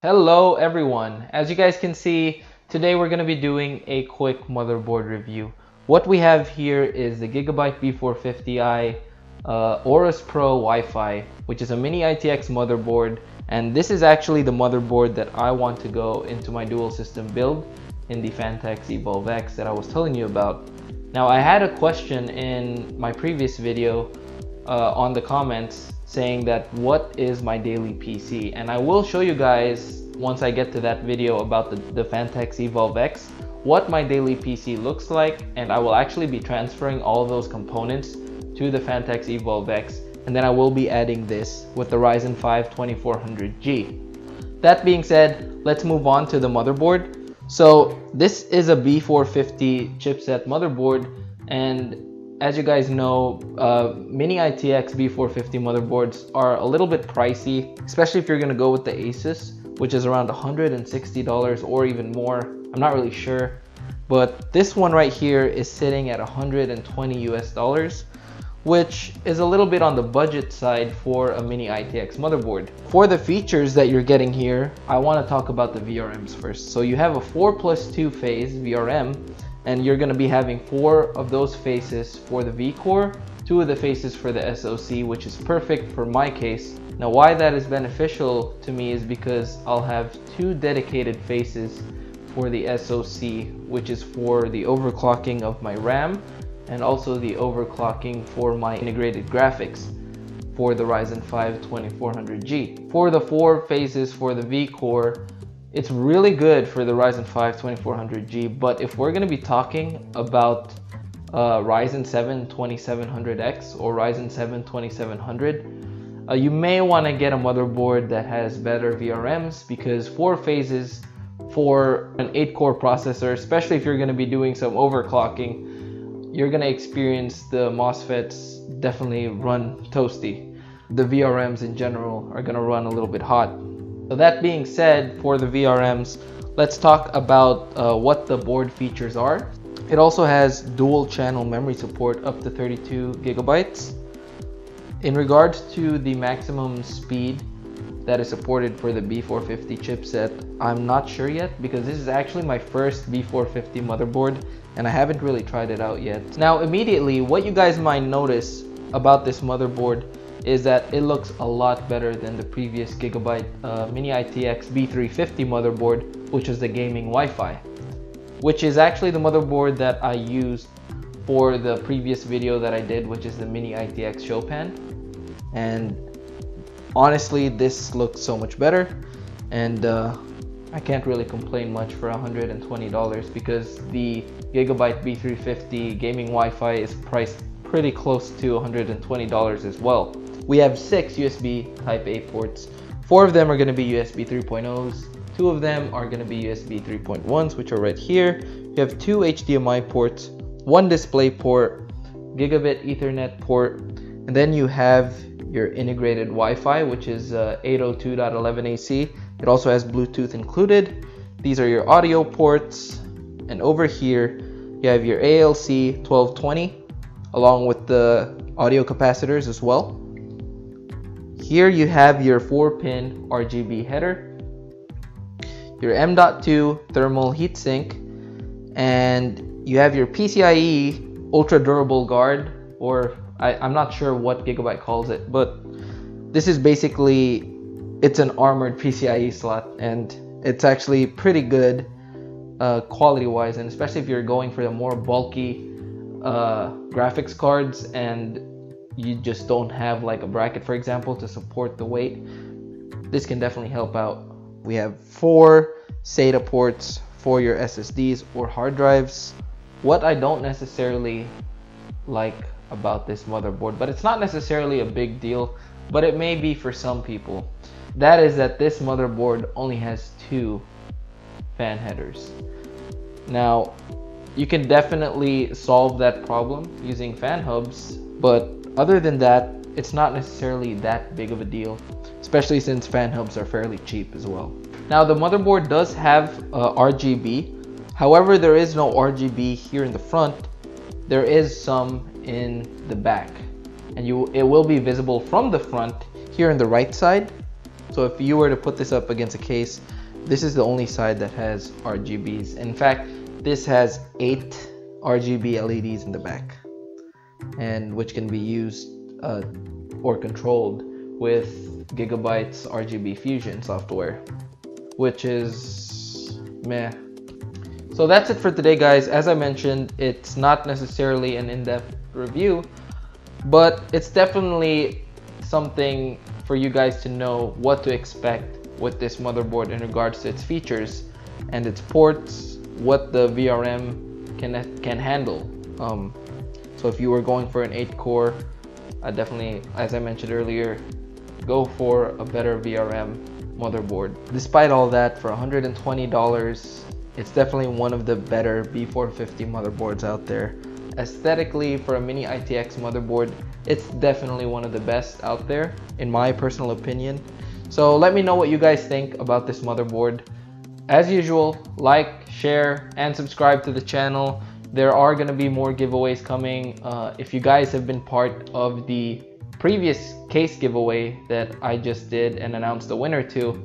Hello everyone. As you guys can see, today we're going to be doing a quick motherboard review. What we have here is the Gigabyte B450i Aorus Pro Wi-Fi, which is a mini-itx motherboard, and this is actually the motherboard that I want to go into my dual system build in the Phanteks Evolve X that I was telling you about. Now, I had a question in my previous video on the comments saying that what is my daily PC, and I will show you guys once I get to that video about the Phanteks Evolve X what my daily PC looks like, and I will actually be transferring all of those components to the Phanteks Evolve X, and then I will be adding this with the Ryzen 5 2400G. That being said, let's move on to the motherboard. So this is a B450 chipset motherboard, and as you guys know, mini-itx B450 motherboards are a little bit pricey, especially if you're going to go with the Asus, which is around $160 or even more. I'm not really sure, but this one right here is sitting at $120 US, which is a little bit on the budget side for a mini-itx motherboard. For the features that you're getting here, I want to talk about the VRMs first. So you have a 4+2 phase VRM, and you're going to be having 4 of those faces for the V-Core, 2 of the faces for the SoC, which is perfect for my case. Now, why that is beneficial to me is because I'll have 2 dedicated faces for the SoC, which is for the overclocking of my RAM and also the overclocking for my integrated graphics for the Ryzen 5 2400G. For the 4 phases for the V-Core, it's really good for the Ryzen 5 2400G, but if we're going to be talking about Ryzen 7 2700X or Ryzen 7 2700, you may want to get a motherboard that has better VRMs, because 4 phases for an 8-core processor, especially if you're going to be doing some overclocking, you're going to experience the MOSFETs definitely run toasty. The VRMs in general are going to run a little bit hot. So that being said, for the VRMs, let's talk about what the board features are. It also has dual channel memory support up to 32 gigabytes. In regards to the maximum speed that is supported for the B450 chipset, I'm not sure yet, because this is actually my first B450 motherboard and I haven't really tried it out yet. Now, immediately, what you guys might notice about this motherboard is that it looks a lot better than the previous Gigabyte mini-itx B350 motherboard, which is the gaming Wi-Fi, which is actually the motherboard that I used for the previous video that I did, which is the mini-itx Chopin. And honestly, this looks so much better, and I can't really complain much for $120, because the Gigabyte B350 gaming Wi-Fi is priced pretty close to $120 as well. We have 6 USB Type-A ports. 4 of them are going to be USB 3.0s. 2 of them are going to be USB 3.1s, which are right here. You have 2 HDMI ports, 1 display port, gigabit Ethernet port, and then you have your integrated Wi-Fi, which is 802.11ac. It also has Bluetooth included. These are your audio ports, and over here you have your ALC 1220 along with the audio capacitors as well. Here you have your 4-pin RGB header, your M.2 thermal heatsink, and you have your PCIe ultra durable guard, or I'm not sure what Gigabyte calls it, but this is basically, it's an armored PCIe slot, and it's actually pretty good quality wise, and especially if you're going for the more bulky graphics cards and you just don't have like a bracket, for example, to support the weight, this can definitely help out. We have 4 SATA ports for your SSDs or hard drives. What I don't necessarily like about this motherboard, but it's not necessarily a big deal, but it may be for some people, that is that this motherboard only has 2 fan headers. Now, you can definitely solve that problem using fan hubs, but other than that, it's not necessarily that big of a deal, especially since fan hubs are fairly cheap as well. Now, the motherboard does have RGB. However, there is no RGB here in the front. There is some in the back, and it will be visible from the front here on the right side. So if you were to put this up against a case, this is the only side that has RGBs. In fact, this has 8 RGB LEDs in the back, and which can be used or controlled with Gigabyte's RGB Fusion software, which is meh. So that's it for today, guys. As I mentioned, it's not necessarily an in-depth review, but it's definitely something for you guys to know what to expect with this motherboard in regards to its features and its ports, what the VRM can handle. So if you were going for an 8-core, I definitely, as I mentioned earlier, go for a better VRM motherboard. Despite all that, for $120, it's definitely one of the better B450 motherboards out there. Aesthetically, for a mini-itx motherboard, it's definitely one of the best out there, in my personal opinion. So let me know what you guys think about this motherboard. As usual, like, share, and subscribe to the channel. There are going to be more giveaways coming. If you guys have been part of the previous case giveaway that I just did and announced the winner to,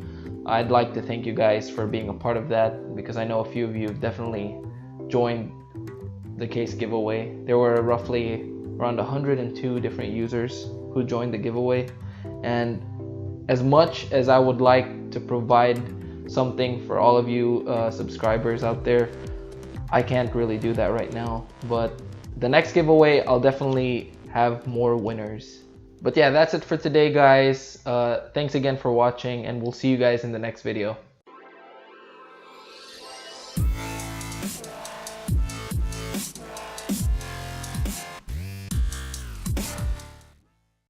I'd like to thank you guys for being a part of that, because I know a few of you definitely joined the case giveaway. There were roughly around 102 different users who joined the giveaway, and as much as I would like to provide something for all of you subscribers out there, I can't really do that right now. But the next giveaway, I'll definitely have more winners. But yeah, that's it for today, guys. Thanks again for watching, and we'll see you guys in the next video.